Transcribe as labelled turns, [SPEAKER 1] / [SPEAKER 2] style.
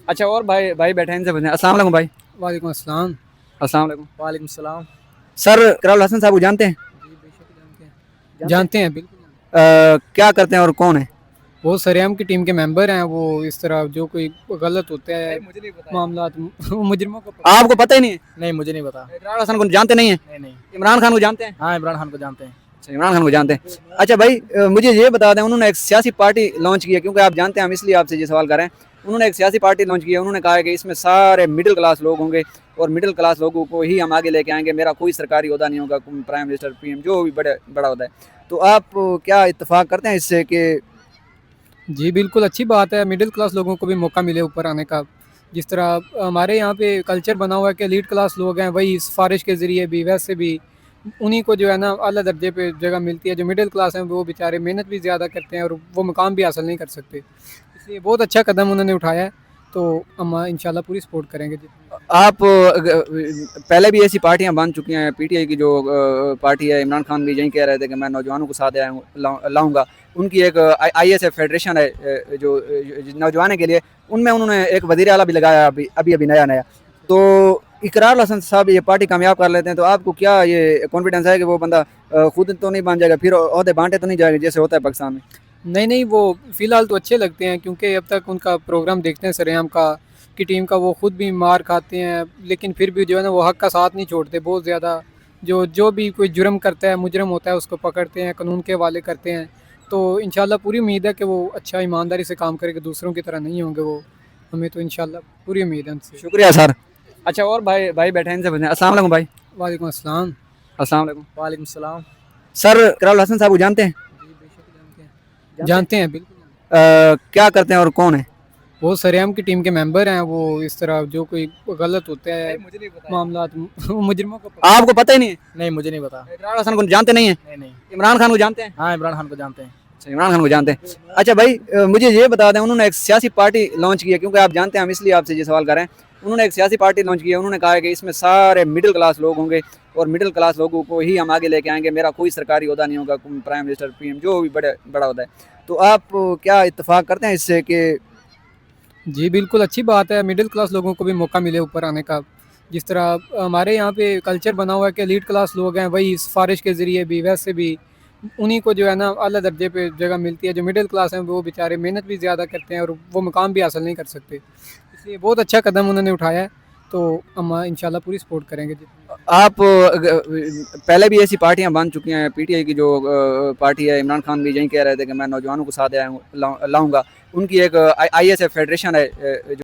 [SPEAKER 1] اچھا اور بھائی بھائی بیٹھے ہیں ان سے پوچھیں۔ السلام علیکم بھائی۔
[SPEAKER 2] وعلیکم السلام۔
[SPEAKER 1] السلام علیکم۔
[SPEAKER 2] وعلیکم السلام۔
[SPEAKER 1] سر اقرار الحسن صاحب کو جانتے ہیں؟
[SPEAKER 2] جی بے شک جانتے ہیں بالکل۔
[SPEAKER 1] کیا کرتے ہیں اور کون ہیں؟
[SPEAKER 2] وہ سریام کی ٹیم کے ممبر ہیں۔ وہ اس طرح جو کوئی غلط ہوتا ہے معاملات مجرموں کو
[SPEAKER 1] آپ کو پتہ ہی نہیں ہے؟
[SPEAKER 2] نہیں مجھے نہیں پتا۔
[SPEAKER 1] اقرار الحسن کو جانتے نہیں ہیں؟
[SPEAKER 2] نہیں
[SPEAKER 1] عمران خان کو جانتے ہیں؟
[SPEAKER 2] ہاں عمران خان کو جانتے ہیں۔
[SPEAKER 1] اچھا عمران خان کو جانتے ہیں۔ اچھا بھائی مجھے یہ بتا دیں، انہوں نے ایک سیاسی پارٹی لانچ کی ہے، کیونکہ آپ جانتے ہیں ہم اس لیے آپ سے یہ سوال کر رہے ہیں۔ انہوں نے ایک سیاسی پارٹی لانچ کی ہے، انہوں نے کہا ہے کہ اس میں سارے مڈل کلاس لوگ ہوں گے اور مڈل کلاس لوگوں کو ہی ہم آگے لے کے آئیں گے، میرا کوئی سرکاری عہدہ نہیں ہوگا، پرائم منسٹر پی ایم جو بھی بڑا عہدہ ہے۔ تو آپ کیا اتفاق کرتے ہیں اس سے کہ
[SPEAKER 2] جی بالکل اچھی بات ہے، مڈل کلاس لوگوں کو بھی موقع ملے اوپر آنے کا۔ جس طرح ہمارے یہاں پہ کلچر بنا ہوا ہے کہ لیڈ کلاس لوگ ہیں، وہی سفارش کے ذریعے بھی ویسے بھی انہی کو جو ہے نا اعلیٰ درجے پہ جگہ ملتی ہے۔ جو مڈل کلاس ہیں وہ بیچارے محنت بھی زیادہ کرتے ہیں اور وہ مقام بھی حاصل نہیں کر سکتے، اس لیے بہت اچھا قدم انہوں نے اٹھایا ہے، تو ہم انشاءاللہ پوری سپورٹ کریں گے۔
[SPEAKER 1] آپ پہلے بھی ایسی پارٹیاں بن چکی ہیں، پی ٹی آئی کی جو پارٹی ہے، عمران خان بھی یہی کہہ رہے تھے کہ میں نوجوانوں کو ساتھ لاؤں گا۔ ان کی ایک آئی ایس ایف فیڈریشن ہے جو نوجوانوں کے لیے، ان میں انہوں نے ایک وزیر اعلیٰ بھی لگایا ابھی نیا۔ تو اقرار الحسن صاحب یہ پارٹی کامیاب کر لیتے ہیں تو آپ کو کیا یہ کانفیڈنس ہے کہ وہ بندہ خود تو نہیں بن جائے گا، پھر عہدے بانٹے تو نہیں جائے گا جیسے ہوتا ہے پاکستان میں؟
[SPEAKER 2] نہیں وہ فی الحال تو اچھے لگتے ہیں، کیونکہ اب تک ان کا پروگرام دیکھتے ہیں سریام کی ٹیم کا، وہ خود بھی مار کھاتے ہیں لیکن پھر بھی جو ہے نا وہ حق کا ساتھ نہیں چھوڑتے بہت زیادہ۔ جو بھی کوئی جرم کرتا ہے، مجرم ہوتا ہے، اس کو پکڑتے ہیں، قانون کے حوالے کرتے ہیں۔ تو انشاءاللہ پوری امید ہے کہ وہ اچھا ایمانداری سے کام کرے گا، دوسروں کی طرح نہیں ہوں گے وہ، ہمیں تو انشاءاللہ پوری امید ہے ان سے۔
[SPEAKER 1] شکریہ سر۔ اچھا اور بھائی بیٹھے ہیں ان سے پوچھیں۔ السلام علیکم بھائی۔
[SPEAKER 2] وعلیکم السلام۔
[SPEAKER 1] السلام علیکم۔
[SPEAKER 2] وعلیکم السلام۔
[SPEAKER 1] سر اقرار الحسن صاحب کو جانتے ہیں؟
[SPEAKER 2] جی بے شک جانتے ہیں بالکل۔
[SPEAKER 1] کیا کرتے ہیں اور کون ہیں؟
[SPEAKER 2] وہ سریام کی ٹیم کے ممبر ہیں۔ وہ اس طرح جو کوئی غلط ہوتا ہے معاملات مجرموں کو
[SPEAKER 1] آپ کو پتہ ہی نہیں ہے؟
[SPEAKER 2] نہیں مجھے نہیں پتا۔
[SPEAKER 1] اقرار الحسن کو جانتے نہیں ہیں؟
[SPEAKER 2] نہیں
[SPEAKER 1] عمران خان کو جانتے ہیں؟
[SPEAKER 2] ہاں عمران خان کو جانتے ہیں۔
[SPEAKER 1] اچھا عمران خان کو جانتے ہیں۔ اچھا بھائی مجھے یہ بتا دیں، انہوں نے ایک سیاسی پارٹی لانچ کی ہے، کیونکہ آپ جانتے ہیں ہم اس لیے آپ سے یہ سوال کر رہے ہیں۔ انہوں نے ایک سیاسی پارٹی لانچ کی ہے، انہوں نے کہا ہے کہ اس میں سارے مڈل کلاس لوگ ہوں گے اور مڈل کلاس لوگوں کو ہی ہم آگے لے کے آئیں گے، میرا کوئی سرکاری عہدہ نہیں ہوگا، پرائم منسٹر پی ایم جو بھی بڑا عہدہ ہے۔ تو آپ کیا اتفاق کرتے ہیں اس سے کہ
[SPEAKER 2] جی بالکل اچھی بات ہے، مڈل کلاس لوگوں کو بھی موقع ملے اوپر آنے کا۔ جس طرح ہمارے یہاں پہ کلچر بنا ہوا ہے کہ لیڈ کلاس لوگ ہیں، وہی سفارش کے ذریعے بھی ویسے بھی انہی کو جو ہے نا اعلیٰ درجے پہ جگہ ملتی ہے۔ جو مڈل کلاس ہیں وہ بیچارے محنت بھی زیادہ کرتے ہیں اور وہ مقام بھی حاصل نہیں کر سکتے، اس لیے بہت اچھا قدم انہوں نے اٹھایا ہے، تو ہم انشاءاللہ پوری سپورٹ کریں گے۔
[SPEAKER 1] آپ پہلے بھی ایسی پارٹیاں بن چکی ہیں، پی ٹی آئی کی جو پارٹی ہے، عمران خان بھی یہی کہہ رہے تھے کہ میں نوجوانوں کو ساتھ لاؤں گا۔ ان کی ایک آئی ایس ایف فیڈریشن ہے جو